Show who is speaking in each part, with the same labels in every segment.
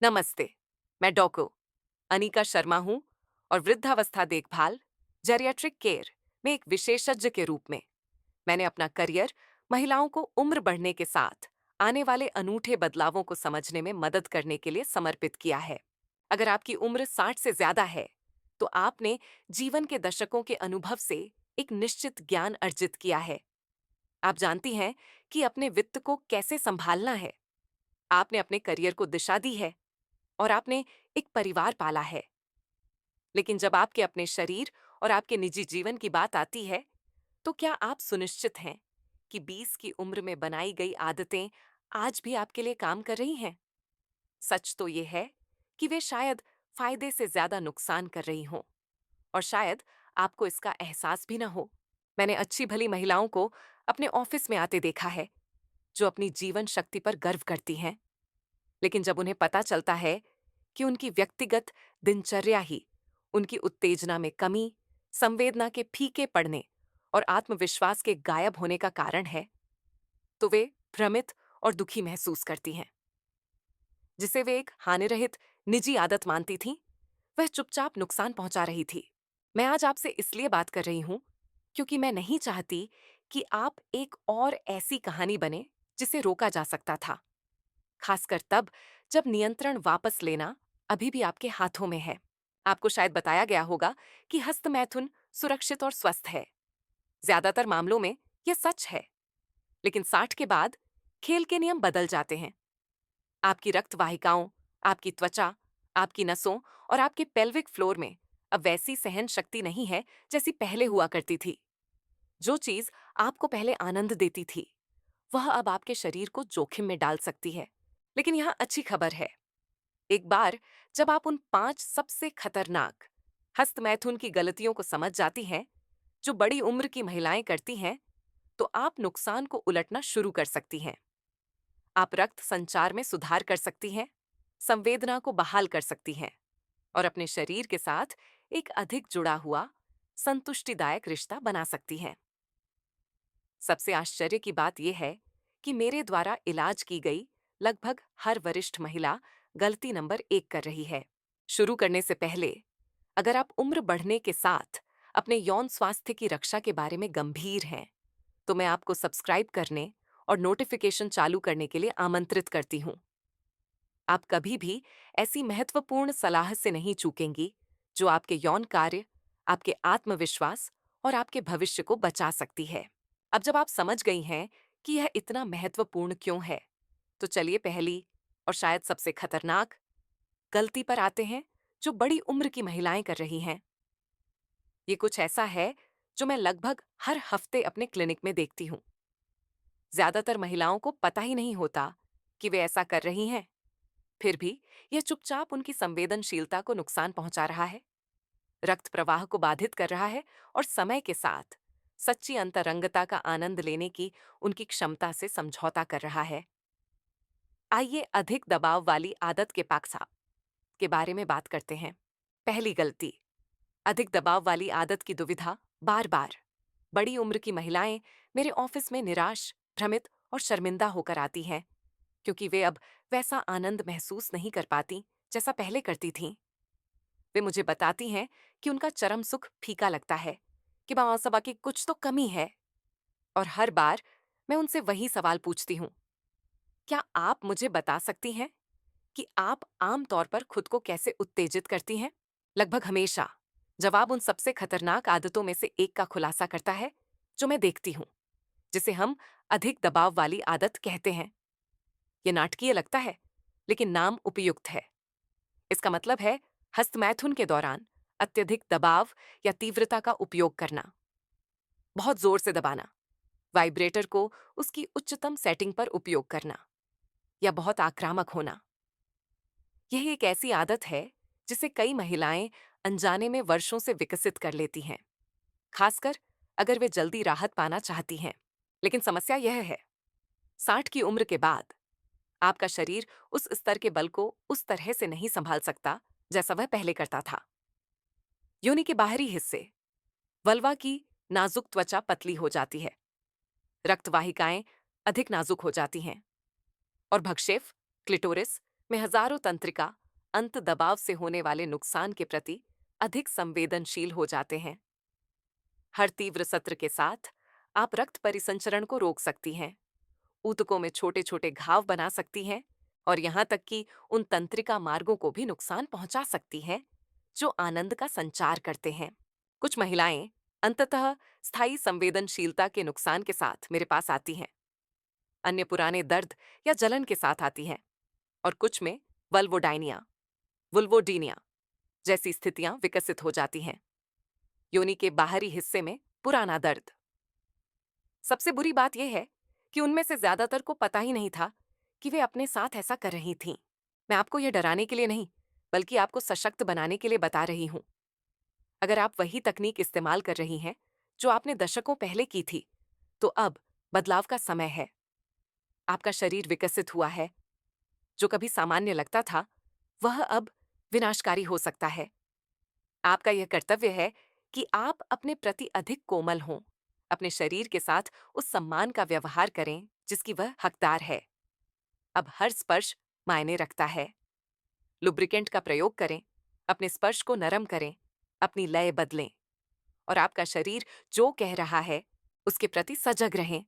Speaker 1: नमस्ते। मैं डॉक्टर अनिका शर्मा हूँ और वृद्धावस्था देखभाल जेरियाट्रिक केयर में एक विशेषज्ञ के रूप में मैंने अपना करियर महिलाओं को उम्र बढ़ने के साथ आने वाले अनूठे बदलावों को समझने में मदद करने के लिए समर्पित किया है। अगर आपकी उम्र 60 से ज्यादा है तो आपने जीवन के दशकों के अनुभव से एक निश्चित ज्ञान अर्जित किया है। आप जानती हैं कि अपने वित्त को कैसे संभालना है। आपने अपने करियर को दिशा दी है और आपने एक परिवार पाला है। लेकिन जब आपके अपने शरीर और आपके निजी जीवन की बात आती है, तो क्या आप सुनिश्चित हैं कि 20 की उम्र में बनाई गई आदतें आज भी आपके लिए काम कर रही हैं? सच तो ये है कि वे शायद फायदे से ज्यादा नुकसान कर रही हों और शायद आपको इसका एहसास भी ना हो। मैंने अच्छी भली महिलाओं को अपने ऑफिस में आते देखा है, जो अपनी जीवन शक्ति पर गर्व करती हैं। लेकिन जब उन्हें पता चलता है कि उनकी व्यक्तिगत दिनचर्या ही उनकी उत्तेजना में कमी, संवेदना के फीके पड़ने और आत्मविश्वास के गायब होने का कारण है, तो वे भ्रमित और दुखी महसूस करती हैं। जिसे वे एक हानिरहित निजी आदत मानती थीं, वह चुपचाप नुकसान पहुंचा रही थी। मैं आज आपसे इसलिए बात कर रही हूं क्योंकि मैं नहीं चाहती कि आप एक और ऐसी कहानी बने जिसे रोका जा सकता था, खासकर तब जब नियंत्रण वापस लेना अभी भी आपके हाथों में है। आपको शायद बताया गया होगा कि हस्तमैथुन सुरक्षित और स्वस्थ है। ज्यादातर मामलों में यह सच है, लेकिन 60 के बाद खेल के नियम बदल जाते हैं। आपकी रक्त वाहिकाओं, आपकी त्वचा, आपकी नसों और आपके पेल्विक फ्लोर में अब वैसी सहन शक्ति नहीं है जैसी पहले हुआ करती थी। जो चीज आपको पहले आनंद देती थी, वह अब आपके शरीर को जोखिम में डाल सकती है। लेकिन यहाँ अच्छी खबर है। एक बार जब आप उन 5 सबसे खतरनाक हस्तमैथुन की गलतियों को समझ जाती हैं, जो बड़ी उम्र की महिलाएं करती हैं, तो आप नुकसान को उलटना शुरू कर सकती हैं। आप रक्त संचार में सुधार कर सकती हैं, संवेदना को बहाल कर सकती हैं और अपने शरीर के साथ एक अधिक जुड़ा हुआ, संतुष्टिदायक रिश्ता बना सकती हैं। सबसे आश्चर्य की बात यह है कि मेरे द्वारा इलाज की गई लगभग हर वरिष्ठ महिला गलती नंबर 1 कर रही है। शुरू करने से पहले, अगर आप उम्र बढ़ने के साथ अपने यौन स्वास्थ्य की रक्षा के बारे में गंभीर हैं, तो मैं आपको सब्सक्राइब करने और नोटिफिकेशन चालू करने के लिए आमंत्रित करती हूँ। आप कभी भी ऐसी महत्वपूर्ण सलाह से नहीं चूकेंगी जो आपके यौन कार्य, आपके आत्मविश्वास और आपके भविष्य को बचा सकती है। अब जब आप समझ गई हैं कि यह इतना महत्वपूर्ण क्यों है, तो चलिए पहली और शायद सबसे खतरनाक गलती पर आते हैं जो बड़ी उम्र की महिलाएं कर रही हैं। ये कुछ ऐसा है जो मैं लगभग हर हफ्ते अपने क्लिनिक में देखती हूँ। ज्यादातर महिलाओं को पता ही नहीं होता कि वे ऐसा कर रही हैं। फिर भी यह चुपचाप उनकी संवेदनशीलता को नुकसान पहुंचा रहा है, रक्त प्रवाह को बाधित कर रहा है और समय के साथ सच्ची अंतरंगता का आनंद लेने की उनकी क्षमता से समझौता कर रहा है। आइए अधिक दबाव वाली आदत के पाकसाप के बारे में बात करते हैं। पहली गलती, अधिक दबाव वाली आदत की दुविधा। बार बार बड़ी उम्र की महिलाएं मेरे ऑफिस में निराश, भ्रमित और शर्मिंदा होकर आती हैं क्योंकि वे अब वैसा आनंद महसूस नहीं कर पाती जैसा पहले करती थीं। वे मुझे बताती हैं कि उनका चरम सुख फीका लगता है, कि महासभा की कुछ तो कमी है। और हर बार मैं उनसे वही सवाल पूछती हूँ, क्या आप मुझे बता सकती हैं कि आप आम तौर पर खुद को कैसे उत्तेजित करती हैं? लगभग हमेशा जवाब उन सबसे खतरनाक आदतों में से एक का खुलासा करता है जो मैं देखती हूँ, जिसे हम अधिक दबाव वाली आदत कहते हैं। ये नाटकीय लगता है, लेकिन नाम उपयुक्त है। इसका मतलब है हस्तमैथुन के दौरान अत्यधिक दबाव या तीव्रता का उपयोग करना, बहुत जोर से दबाना, वाइब्रेटर को उसकी उच्चतम सेटिंग पर उपयोग करना या बहुत आक्रामक होना। यह एक ऐसी आदत है जिसे कई महिलाएं अनजाने में वर्षों से विकसित कर लेती हैं, खासकर अगर वे जल्दी राहत पाना चाहती हैं। लेकिन समस्या यह है, 60 की उम्र के बाद आपका शरीर उस स्तर के बल को उस तरह से नहीं संभाल सकता जैसा वह पहले करता था। योनि के बाहरी हिस्से, वल्वा की नाजुक त्वचा पतली हो जाती है, रक्त वाहिकाएं अधिक नाजुक हो जाती हैं और भक्षेप, क्लिटोरिस में हजारों तंत्रिका अंत दबाव से होने वाले नुकसान के प्रति अधिक संवेदनशील हो जाते हैं। हर तीव्र सत्र के साथ आप रक्त परिसंचरण को रोक सकती हैं, ऊतकों में छोटे छोटे घाव बना सकती हैं और यहां तक कि उन तंत्रिका मार्गों को भी नुकसान पहुंचा सकती हैं जो आनंद का संचार करते हैं। कुछ महिलाएं अंततः स्थायी संवेदनशीलता के नुकसान के साथ मेरे पास आती हैं, अन्य पुराने दर्द या जलन के साथ आती हैं और कुछ में वल्वोडाइनिया, वुल्वोडीनिया जैसी स्थितियां विकसित हो जाती हैं। योनि के बाहरी हिस्से में पुराना दर्द। सबसे बुरी बात यह है कि उनमें से ज्यादातर को पता ही नहीं था कि वे अपने साथ ऐसा कर रही थीं। मैं आपको यह डराने के लिए नहीं, बल्कि आपको सशक्त बनाने के लिए बता रही हूं। अगर आप वही तकनीक इस्तेमाल कर रही हैं जो आपने दशकों पहले की थी, तो अब बदलाव का समय है। आपका शरीर विकसित हुआ है। जो कभी सामान्य लगता था, वह अब विनाशकारी हो सकता है। आपका यह कर्तव्य है कि आप अपने प्रति अधिक कोमल हों, अपने शरीर के साथ उस सम्मान का व्यवहार करें जिसकी वह हकदार है। अब हर स्पर्श मायने रखता है। लुब्रिकेंट का प्रयोग करें, अपने स्पर्श को नरम करें, अपनी लय बदलें और आपका शरीर जो कह रहा है उसके प्रति सजग रहें।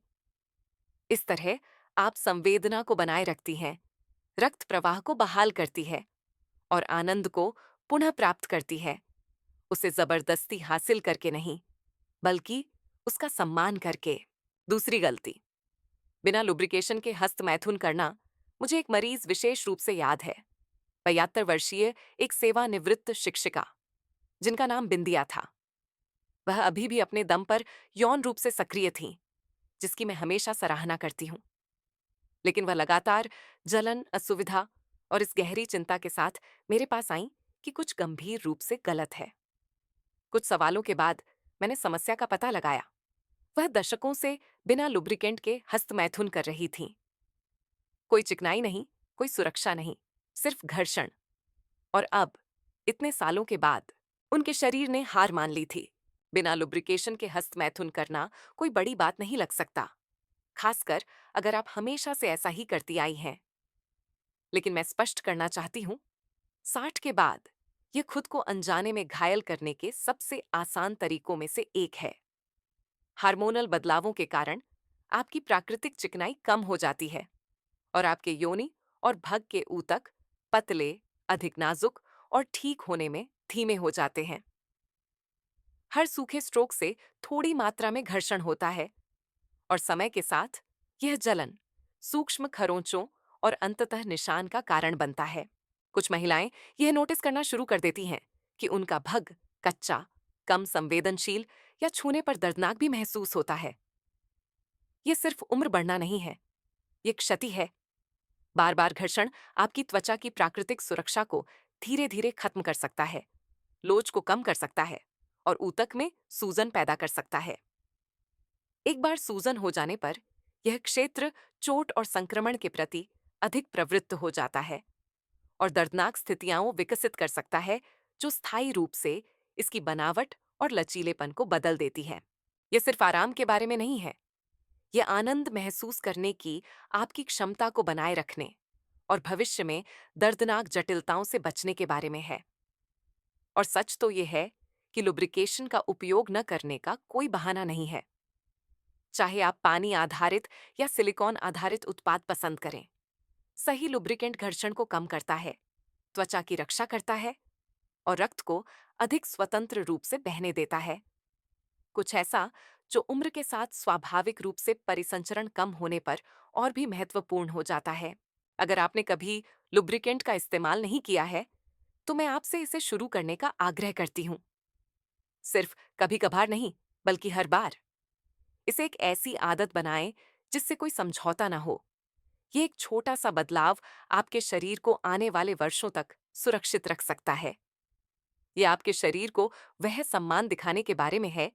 Speaker 1: इस तरह आप संवेदना को बनाए रखती हैं, रक्त प्रवाह को बहाल करती है और आनंद को पुनः प्राप्त करती है, उसे जबरदस्ती हासिल करके नहीं, बल्कि उसका सम्मान करके। दूसरी गलती, बिना लुब्रिकेशन के हस्त मैथुन करना मुझे एक मरीज विशेष रूप से याद है। 72 वर्षीय एक सेवानिवृत्त शिक्षिका, जिनका नाम बिंदिया था। वह अभी भी अपने दम पर यौन रूप से सक्रिय थीं, जिसकी मैं हमेशा सराहना करती हूँ। लेकिन वह लगातार जलन, असुविधा और इस गहरी चिंता के साथ मेरे पास आईं कि कुछ गंभीर रूप से गलत है। कुछ सवालों के बाद मैंने समस्या का पता लगाया। वह दशकों से बिना लुब्रिकेंट के हस्तमैथुन कर रही थीं। कोई चिकनाई नहीं, कोई सुरक्षा नहीं, सिर्फ घर्षण। और अब, इतने सालों के बाद, उनके शरीर ने हार मान ली थी। बिना लुब्रिकेशन के हस्तमैथुन करना कोई बड़ी बात नहीं लग सकता, खासकर अगर आप हमेशा से ऐसा ही करती आई हैं। लेकिन मैं स्पष्ट करना चाहती हूं, 60 के बाद यह खुद को अनजाने में घायल करने के सबसे आसान तरीकों में से एक है। हार्मोनल बदलावों के कारण आपकी प्राकृतिक चिकनाई कम हो जाती है और आपके योनि और भग के ऊतक पतले, अधिक नाजुक और ठीक होने में धीमे हो जाते हैं। हर सूखे स्ट्रोक से थोड़ी मात्रा में घर्षण होता है और समय के साथ यह जलन, सूक्ष्म खरोंचों और अंततः निशान का कारण बनता है। कुछ महिलाएं यह नोटिस करना शुरू कर देती हैं कि उनका भग कच्चा, कम संवेदनशील या छूने पर दर्दनाक भी महसूस होता है। यह सिर्फ उम्र बढ़ना नहीं है, यह क्षति है। बार बार घर्षण आपकी त्वचा की प्राकृतिक सुरक्षा को धीरे धीरे खत्म कर सकता है, लोच को कम कर सकता है और ऊतक में सूजन पैदा कर सकता है। एक बार सूजन हो जाने पर यह क्षेत्र चोट और संक्रमण के प्रति अधिक प्रवृत्त हो जाता है और दर्दनाक स्थितियां विकसित कर सकता है जो स्थायी रूप से इसकी बनावट और लचीलेपन को बदल देती है। यह सिर्फ आराम के बारे में नहीं है, यह आनंद महसूस करने की आपकी क्षमता को बनाए रखने और भविष्य में दर्दनाक जटिलताओं से बचने के बारे में है। और सच तो यह है कि लुब्रिकेशन का उपयोग न करने का कोई बहाना नहीं है। चाहे आप पानी आधारित या सिलिकॉन आधारित उत्पाद पसंद करें, सही लुब्रिकेंट घर्षण को कम करता है, त्वचा की रक्षा करता है और रक्त को अधिक स्वतंत्र रूप से बहने देता है। कुछ ऐसा जो उम्र के साथ स्वाभाविक रूप से परिसंचरण कम होने पर और भी महत्वपूर्ण हो जाता है। अगर आपने कभी लुब्रिकेंट का इस्तेमाल नहीं किया है, तो मैं आपसे इसे शुरू करने का आग्रह करती हूँ। सिर्फ कभी कभार नहीं, बल्कि हर बार। इसे एक ऐसी आदत बनाएं जिससे कोई समझौता ना हो। ये एक छोटा सा बदलाव आपके शरीर को आने वाले वर्षों तक सुरक्षित रख सकता है। ये आपके शरीर को वह सम्मान दिखाने के बारे में है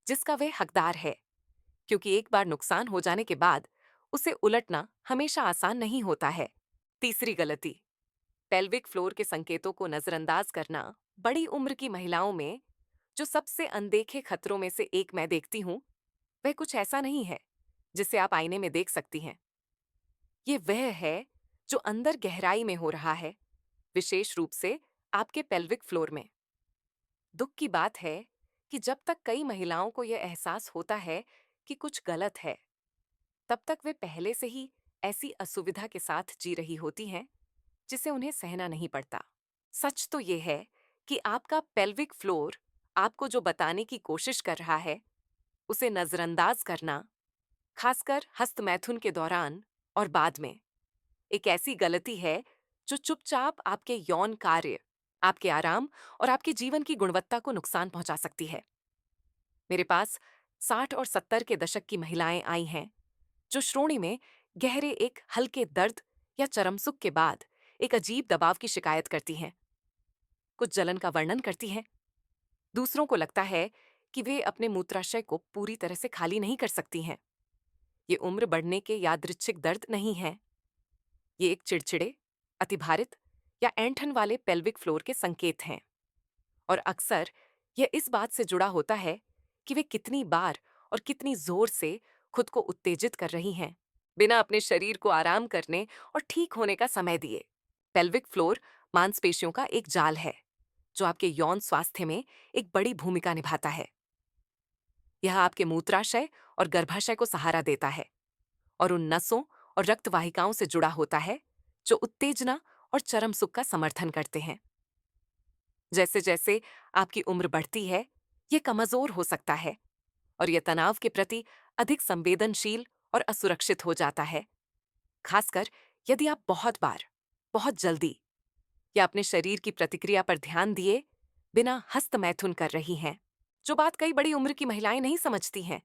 Speaker 1: जिसका वह हकदार है, क्योंकि एक बार नुकसान हो जाने के बाद उसे उलटना हमेशा आसान नहीं होता है। तीसरी गलती, पेल्विक फ्लोर के संकेतों को नजरअंदाज करना। बड़ी उम्र की महिलाओं में जो सबसे अनदेखे खतरों में से एक मैं देखती हूँ, वह कुछ ऐसा नहीं है जिसे आप आईने में देख सकती हैं। ये वह है जो अंदर गहराई में हो रहा है, विशेष रूप से आपके पेल्विक फ्लोर में। दुख की बात है कि जब तक कई महिलाओं को यह एहसास होता है कि कुछ गलत है, तब तक वे पहले से ही ऐसी असुविधा के साथ जी रही होती हैं जिसे उन्हें सहना नहीं पड़ता। सच तो यह है कि आपका पेल्विक फ्लोर आपको जो बताने की कोशिश कर रहा है, उसे नजरअंदाज करना, खासकर हस्तमैथुन के दौरान और बाद में, एक ऐसी गलती है जो चुपचाप आपके यौन कार्य, आपके आराम और आपके जीवन की गुणवत्ता को नुकसान पहुंचा सकती है। मेरे पास 60 और 70 के दशक की महिलाएं आई हैं जो श्रोणि में गहरे एक हल्के दर्द या चरमसुख के बाद एक अजीब दबाव की शिकायत करती हैं। कुछ जलन का वर्णन करती हैं। दूसरों को लगता है कि वे अपने मूत्राशय को पूरी तरह से खाली नहीं कर सकती हैं। ये उम्र बढ़ने के यादृच्छिक दर्द नहीं है। ये एक चिड़चिड़े, अतिभारित या ऐंठन वाले पेल्विक फ्लोर के संकेत हैं। और अक्सर यह इस बात से जुड़ा होता है कि वे कितनी बार और कितनी जोर से खुद को उत्तेजित कर रही हैं, बिना अपने शरीर को आराम करने और ठीक होने का समय दिए। पेल्विक फ्लोर मांसपेशियों का एक जाल है जो आपके यौन स्वास्थ्य में एक बड़ी भूमिका निभाता है। यह आपके मूत्राशय और गर्भाशय को सहारा देता है और उन नसों और रक्त वाहिकाओं से जुड़ा होता है जो उत्तेजना और चरम सुख का समर्थन करते हैं। जैसे जैसे आपकी उम्र बढ़ती है, यह कमजोर हो सकता है और यह तनाव के प्रति अधिक संवेदनशील और असुरक्षित हो जाता है, खासकर यदि आप बहुत बार, बहुत जल्दी या अपने शरीर की प्रतिक्रिया पर ध्यान दिए बिना हस्तमैथुन कर रही हैं। जो बात कई बड़ी उम्र की महिलाएं नहीं समझती हैं,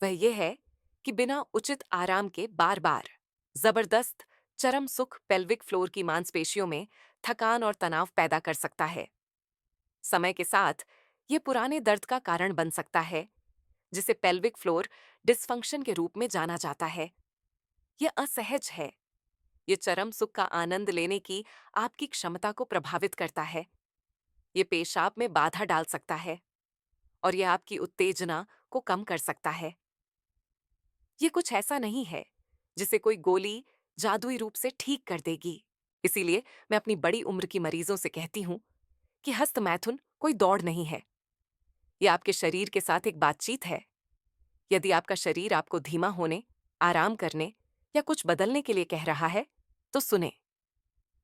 Speaker 1: वह यह है कि बिना उचित आराम के बार बार जबरदस्त चरम सुख पेल्विक फ्लोर की मांसपेशियों में थकान और तनाव पैदा कर सकता है। समय के साथ ये पुराने दर्द का कारण बन सकता है, जिसे पेल्विक फ्लोर डिस्फंक्शन के रूप में जाना जाता है। यह असहज है। ये चरम सुख का आनंद लेने की आपकी क्षमता को प्रभावित करता है। ये पेशाब में बाधा डाल सकता है और यह आपकी उत्तेजना को कम कर सकता है। ये कुछ ऐसा नहीं है जिसे कोई गोली जादुई रूप से ठीक कर देगी। इसीलिए मैं अपनी बड़ी उम्र की मरीजों से कहती हूं कि हस्तमैथुन कोई दौड़ नहीं है। यह आपके शरीर के साथ एक बातचीत है। यदि आपका शरीर आपको धीमा होने, आराम करने या कुछ बदलने के लिए कह रहा है, तो सुने।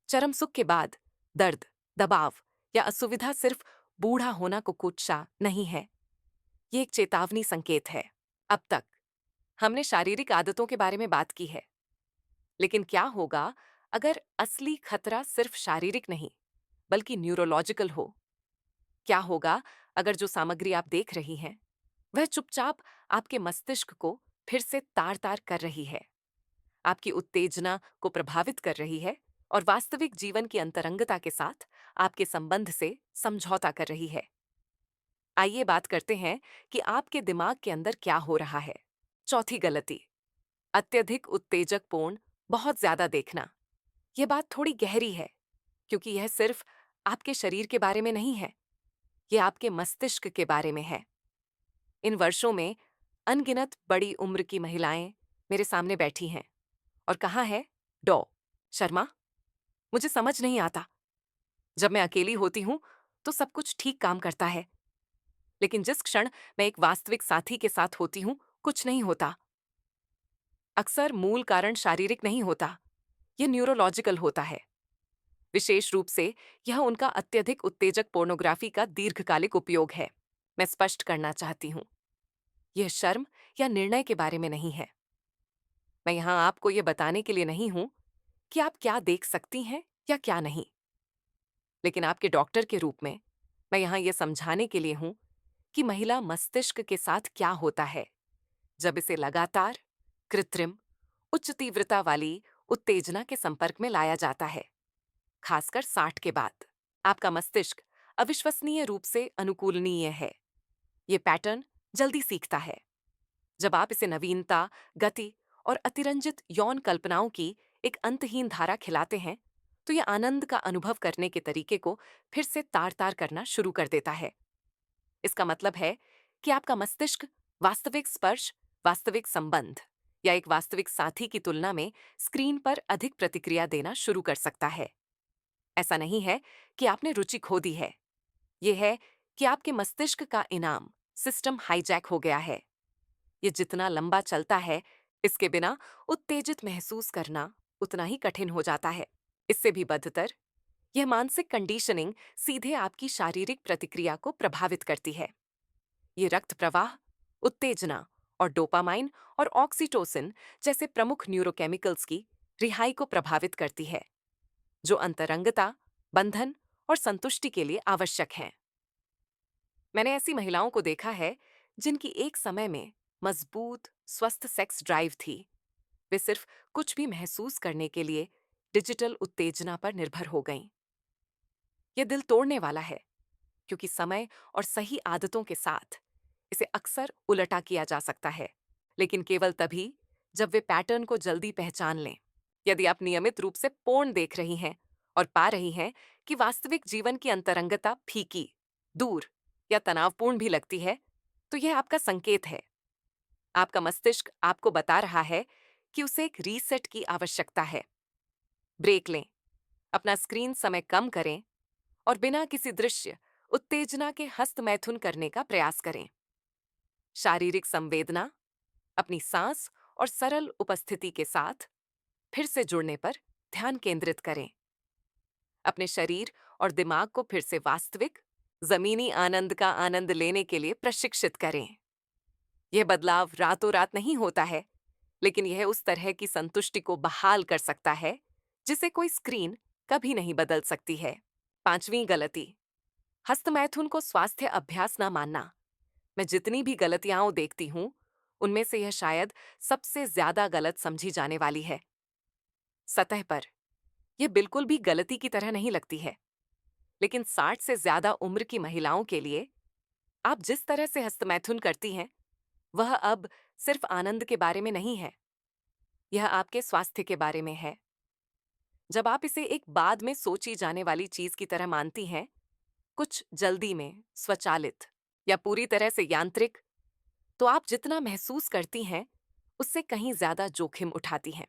Speaker 1: चरम सुख के बाद दर्द, दबाव या असुविधा सिर्फ बूढ़ा होना कुकुत्सा नहीं है। ये एक चेतावनी संकेत है। अब तक हमने शारीरिक आदतों के बारे में बात की है, लेकिन क्या होगा अगर असली खतरा सिर्फ शारीरिक नहीं, बल्कि न्यूरोलॉजिकल हो? क्या होगा अगर जो सामग्री आप देख रही हैं, वह चुपचाप आपके मस्तिष्क को फिर से तार-तार कर रही है, आपकी उत्तेजना को प्रभावित कर रही है और वास्तविक जीवन की अंतरंगता के साथ आपके संबंध से समझौता कर रही है? आइए बात करते हैं कि आपके दिमाग के अंदर क्या हो रहा है। चौथी गलती, अत्यधिक उत्तेजक पोर्न बहुत ज्यादा देखना। यह बात थोड़ी गहरी है, क्योंकि यह सिर्फ आपके शरीर के बारे में नहीं है, यह आपके मस्तिष्क के बारे में है। इन वर्षों में अनगिनत बड़ी उम्र की महिलाएं मेरे सामने बैठी हैं और कहा है, डॉ शर्मा, मुझे समझ नहीं आता। जब मैं अकेली होती हूं तो सब कुछ ठीक काम करता है, लेकिन जिस क्षण मैं एक वास्तविक साथी के साथ होती हूं, कुछ नहीं होता। अक्सर मूल कारण शारीरिक नहीं होता, यह न्यूरोलॉजिकल होता है। विशेष रूप से यह उनका अत्यधिक उत्तेजक पोर्नोग्राफी का दीर्घकालिक उपयोग है। मैं स्पष्ट करना चाहती हूं, यह शर्म या निर्णय के बारे में नहीं है। मैं यहां आपको यह बताने के लिए नहीं हूं कि आप क्या देख सकती हैं या क्या नहीं, लेकिन आपके डॉक्टर के रूप में मैं यहां यह समझाने के लिए हूं कि महिला मस्तिष्क के साथ क्या होता है जब इसे लगातार, कृत्रिम, उच्च तीव्रता वाली उत्तेजना के संपर्क में लाया जाता है, खासकर 60 के बाद। आपका मस्तिष्क अविश्वसनीय रूप से अनुकूलनीय है। ये पैटर्न जल्दी सीखता है। जब आप इसे नवीनता, गति और अतिरंजित यौन कल्पनाओं की एक अंतहीन धारा खिलाते हैं, तो यह आनंद का अनुभव करने के तरीके को फिर से तार-तार करना शुरू कर देता है। इसका मतलब है कि आपका मस्तिष्क वास्तविक स्पर्श, वास्तविक संबंध या एक वास्तविक साथी की तुलना में स्क्रीन पर अधिक प्रतिक्रिया देना शुरू कर सकता है। ऐसा नहीं है कि आपने रुचि खो दी है, यह है कि आपके मस्तिष्क का इनाम सिस्टम हाईजैक हो गया है। ये जितना लंबा चलता है, इसके बिना उत्तेजित महसूस करना उतना ही कठिन हो जाता है। इससे भी बदतर, यह मानसिक कंडीशनिंग सीधे आपकी शारीरिक प्रतिक्रिया को प्रभावित करती है। ये रक्त प्रवाह, उत्तेजना और डोपामाइन और ऑक्सीटोसिन जैसे प्रमुख न्यूरोकेमिकल्स की रिहाई को प्रभावित करती है, जो अंतरंगता, बंधन और संतुष्टि के लिए आवश्यक हैं। मैंने ऐसी महिलाओं को देखा है जिनकी एक समय में मजबूत, स्वस्थ सेक्स ड्राइव थी। वे सिर्फ कुछ भी महसूस करने के लिए डिजिटल उत्तेजना पर निर्भर हो गईं। यह दिल तोड़ने वाला है, क्योंकि समय और सही आदतों के साथ इसे अक्सर उलटा किया जा सकता है, लेकिन केवल तभी जब वे पैटर्न को जल्दी पहचान लें। यदि आप नियमित रूप से पोर्न देख रही हैं और पा रही हैं कि वास्तविक जीवन की अंतरंगता फीकी, दूर या तनावपूर्ण भी लगती है, तो यह आपका संकेत है। आपका मस्तिष्क आपको बता रहा है कि उसे एक रीसेट की आवश्यकता है। ब्रेक लें, अपना स्क्रीन समय कम करें और बिना किसी दृश्य उत्तेजना के हस्तमैथुन करने का प्रयास करें। शारीरिक संवेदना, अपनी सांस और सरल उपस्थिति के साथ फिर से जुड़ने पर ध्यान केंद्रित करें। अपने शरीर और दिमाग को फिर से वास्तविक, जमीनी आनंद का आनंद लेने के लिए प्रशिक्षित करें। यह बदलाव रातों रात नहीं होता है, लेकिन यह उस तरह की संतुष्टि को बहाल कर सकता है जिसे कोई स्क्रीन कभी नहीं बदल सकती है। 5वीं गलती, हस्तमैथुन को स्वास्थ्य अभ्यास ना मानना। मैं जितनी भी गलतियां देखती हूं, उनमें से यह शायद सबसे ज्यादा गलत समझी जाने वाली है। सतह पर यह बिल्कुल भी गलती की तरह नहीं लगती है, लेकिन 60 से ज्यादा उम्र की महिलाओं के लिए आप जिस तरह से हस्तमैथुन करती हैं, वह अब सिर्फ आनंद के बारे में नहीं है, यह आपके स्वास्थ्य के बारे में है। जब आप इसे एक बाद में सोची जाने वाली चीज की तरह मानती हैं, कुछ जल्दी में, स्वचालित या पूरी तरह से यांत्रिक, तो आप जितना महसूस करती हैं, उससे कहीं ज्यादा जोखिम उठाती हैं।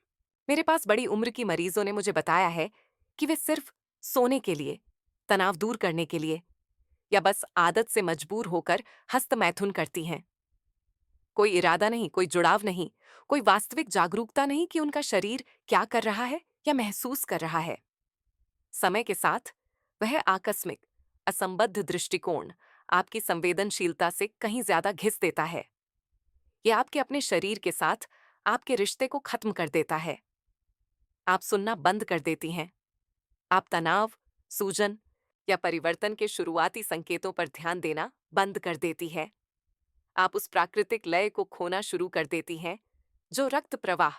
Speaker 1: मेरे पास बड़ी उम्र की मरीजों ने मुझे बताया है कि वे सिर्फ सोने के लिए, तनाव दूर करने के लिए या बस आदत से मजबूर होकर हस्तमैथुन करती हैं। कोई इरादा नहीं, कोई जुड़ाव नहीं, कोई वास्तविक जागरूकता नहीं कि उनका शरीर क्या कर रहा है या महसूस कर रहा है। समय के साथ वह आकस्मिक, असंबद्ध दृष्टिकोण आपकी संवेदनशीलता से कहीं ज्यादा घिस देता है। यह आपके अपने शरीर के साथ आपके रिश्ते को खत्म कर देता है। आप सुनना बंद कर देती हैं। आप तनाव, सूजन या परिवर्तन के शुरुआती संकेतों पर ध्यान देना बंद कर देती है। आप उस प्राकृतिक लय को खोना शुरू कर देती हैं जो रक्त प्रवाह,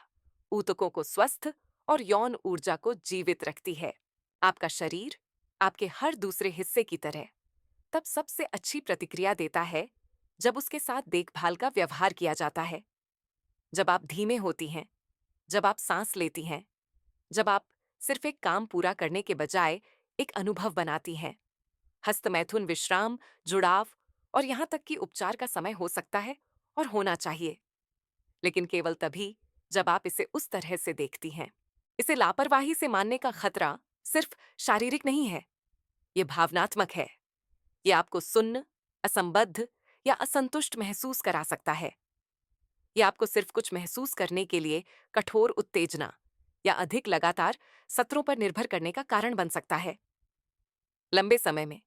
Speaker 1: ऊतकों को स्वस्थ और यौन ऊर्जा को जीवित रखती है। आपका शरीर, आपके हर दूसरे हिस्से की तरह, तब सबसे अच्छी प्रतिक्रिया देता है जब उसके साथ देखभाल का व्यवहार किया जाता है। जब आप धीमे होती हैं, जब आप सांस लेती हैं, जब आप सिर्फ एक काम पूरा करने के बजाय एक अनुभव बनाती हैं। हस्तमैथुन विश्राम, जुड़ाव और यहां तक कि उपचार का समय हो सकता है और होना चाहिए, लेकिन केवल तभी जब आप इसे उस तरह से देखती हैं। इसे लापरवाही से मानने का खतरा सिर्फ शारीरिक नहीं है, ये भावनात्मक है। ये आपको सुन्न, असंबद्ध या असंतुष्ट महसूस करा सकता है। ये आपको सिर्फ कुछ महसूस करने के लिए कठोर उत्तेजना या अधिक लगातार सत्रों पर निर्भर करने का कारण बन सकता है। लंबे समय में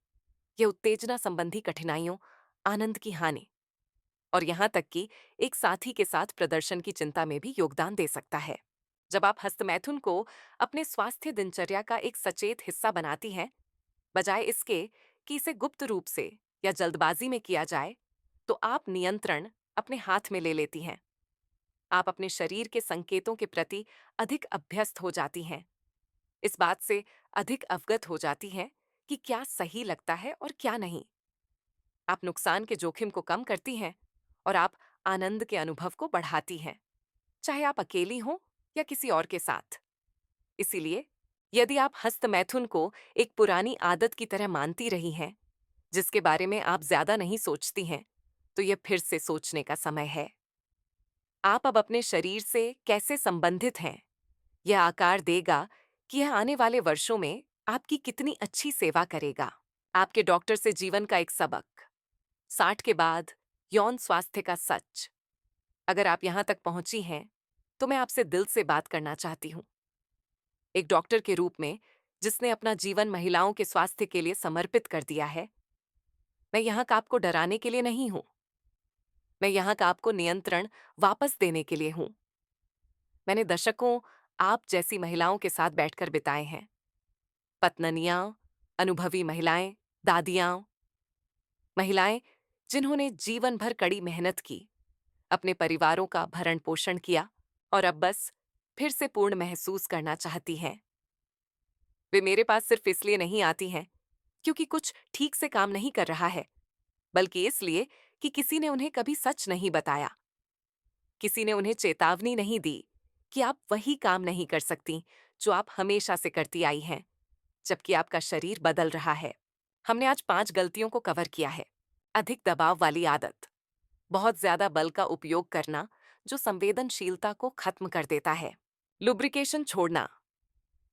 Speaker 1: यह उत्तेजना संबंधी कठिनाइयों, आनंद की हानि और यहां तक कि एक साथी के साथ प्रदर्शन की चिंता में भी योगदान दे सकता है। जब आप हस्तमैथुन को अपने स्वास्थ्य दिनचर्या का एक सचेत हिस्सा बनाती हैं, बजाय इसके कि इसे गुप्त रूप से या जल्दबाजी में किया जाए, तो आप नियंत्रण अपने हाथ में ले लेती हैं। आप अपने शरीर के संकेतों के प्रति अधिक अभ्यस्त हो जाती हैं। इस बात से अधिक अवगत हो जाती हैं कि क्या सही लगता है और क्या नहीं। आप नुकसान के जोखिम को कम करती हैं और आप आनंद के अनुभव को बढ़ाती हैं, चाहे आप अकेली हों या किसी और के साथ। इसीलिए यदि आप हस्तमैथुन को एक पुरानी आदत की तरह मानती रही हैं, जिसके बारे में आप ज्यादा नहीं सोचती हैं, तो यह फिर से सोचने का समय है। आप अब अपने शरीर से कैसे संबंधित हैं, यह आकार देगा कि यह आने वाले वर्षों में आपकी कितनी अच्छी सेवा करेगा। आपके डॉक्टर से जीवन का एक सबक, 60 के बाद यौन स्वास्थ्य का सच। अगर आप यहां तक पहुंची हैं, तो मैं आपसे दिल से बात करना चाहती हूँ। एक डॉक्टर के रूप में, जिसने अपना जीवन महिलाओं के स्वास्थ्य के लिए समर्पित कर दिया है, मैं यहाँ का आपको डराने के लिए नहीं हूँ। मैं यहाँ का आपको नियंत्रण वापस देने के लिए हूँ। मैंने दशकों आप जैसी महिलाओं के साथ बैठकर बिताए हैं। पत्नियां, अनुभवी महिलाएं, दादियां, महिलाएं जिन्होंने जीवन भर कड़ी मेहनत की, अपने परिवारों का भरण पोषण किया और अब बस फिर से पूर्ण महसूस करना चाहती हैं। वे मेरे पास सिर्फ इसलिए नहीं आती हैं क्योंकि कुछ ठीक से काम नहीं कर रहा है, बल्कि इसलिए कि किसी ने उन्हें कभी सच नहीं बताया। किसी ने उन्हें चेतावनी नहीं दी कि आप वही काम नहीं कर सकती जो आप हमेशा से करती आई हैं, जबकि आपका शरीर बदल रहा है। हमने आज 5 गलतियों को कवर किया है। अधिक दबाव वाली आदत, बहुत ज्यादा बल का उपयोग करना जो संवेदनशीलता को खत्म कर देता है, लुब्रिकेशन छोड़ना,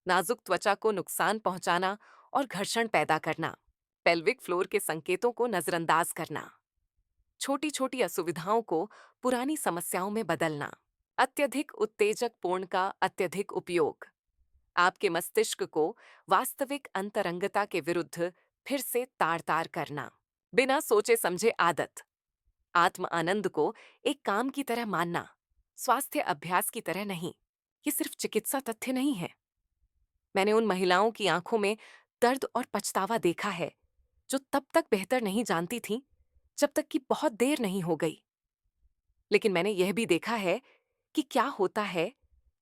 Speaker 1: नाजुक त्वचा को नुकसान पहुंचाना और घर्षण पैदा करना, पेल्विक फ्लोर के संकेतों को नजरअंदाज करना, छोटी छोटी असुविधाओं को पुरानी समस्याओं में बदलना, अत्यधिक उत्तेजक पूर्ण का अत्यधिक उपयोग, आपके मस्तिष्क को वास्तविक अंतरंगता के विरुद्ध फिर से तार तार करना, बिना सोचे समझे आदत, आत्म आनंद को एक काम की तरह मानना, स्वास्थ्य अभ्यास की तरह नहीं। ये सिर्फ चिकित्सा तथ्य नहीं है। मैंने उन महिलाओं की आंखों में दर्द और पछतावा देखा है जो तब तक बेहतर नहीं जानती थीं जब तक कि बहुत देर नहीं हो गई। लेकिन मैंने यह भी देखा है कि क्या होता है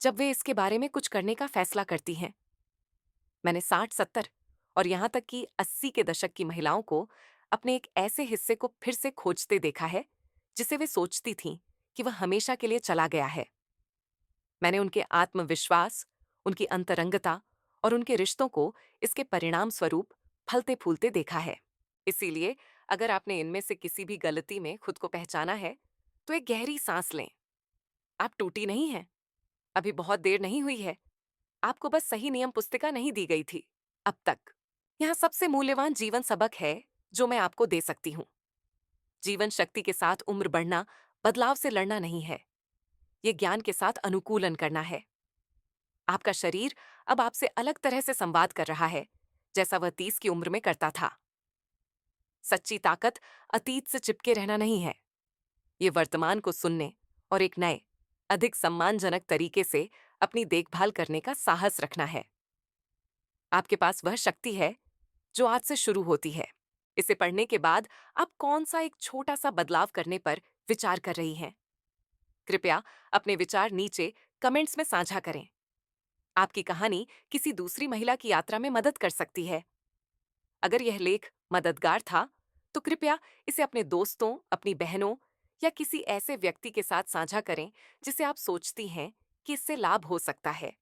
Speaker 1: जब वे इसके बारे में कुछ करने का फैसला करती हैं। मैंने 60-70 और यहां तक कि 80 के दशक की महिलाओं को अपने एक ऐसे हिस्से को फिर से खोजते देखा है जिसे वे सोचती थीं कि वह हमेशा के लिए चला गया है। मैंने उनके आत्मविश्वास, उनकी अंतरंगता और उनके रिश्तों को इसके परिणाम स्वरूप फलते फूलते देखा है। इसीलिए अगर आपने इनमें से किसी भी गलती में खुद को पहचाना है, तो एक गहरी सांस लें। आप टूटी नहीं हैं। अभी बहुत देर नहीं हुई है। आपको बस सही नियम पुस्तिका नहीं दी गई थी अब तक। यहाँ सबसे मूल्यवान जीवन सबक है जो मैं आपको दे सकती हूँ। जीवन शक्ति के साथ उम्र बढ़ना बदलाव से लड़ना नहीं है, ये ज्ञान के साथ अनुकूलन करना है। आपका शरीर अब आपसे अलग तरह से संवाद कर रहा है, जैसा वह 30 की उम्र में करता था। सच्ची ताकत अतीत से चिपके रहना नहीं है, ये वर्तमान को सुनने और एक नए, अधिक सम्मानजनक तरीके से अपनी देखभाल करने का साहस रखना है। आपके पास वह शक्ति है जो आज से शुरू होती है। इसे पढ़ने के बाद आप कौन सा एक छोटा सा बदलाव करने पर विचार कर रही हैं? कृपया अपने विचार नीचे कमेंट्स में साझा करें। आपकी कहानी किसी दूसरी महिला की यात्रा में मदद कर सकती है। अगर यह लेख मददगार था, तो कृपया इसे अपने दोस्तों, अपनी बहनों या किसी ऐसे व्यक्ति के साथ साझा करें जिसे आप सोचती हैं कि इससे लाभ हो सकता है।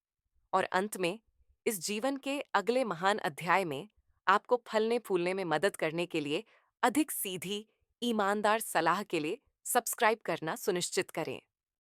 Speaker 1: और अंत में, इस जीवन के अगले महान अध्याय में आपको फलने फूलने में मदद करने के लिए अधिक सीधी, ईमानदार सलाह के लिए सब्सक्राइब करना सुनिश्चित करें।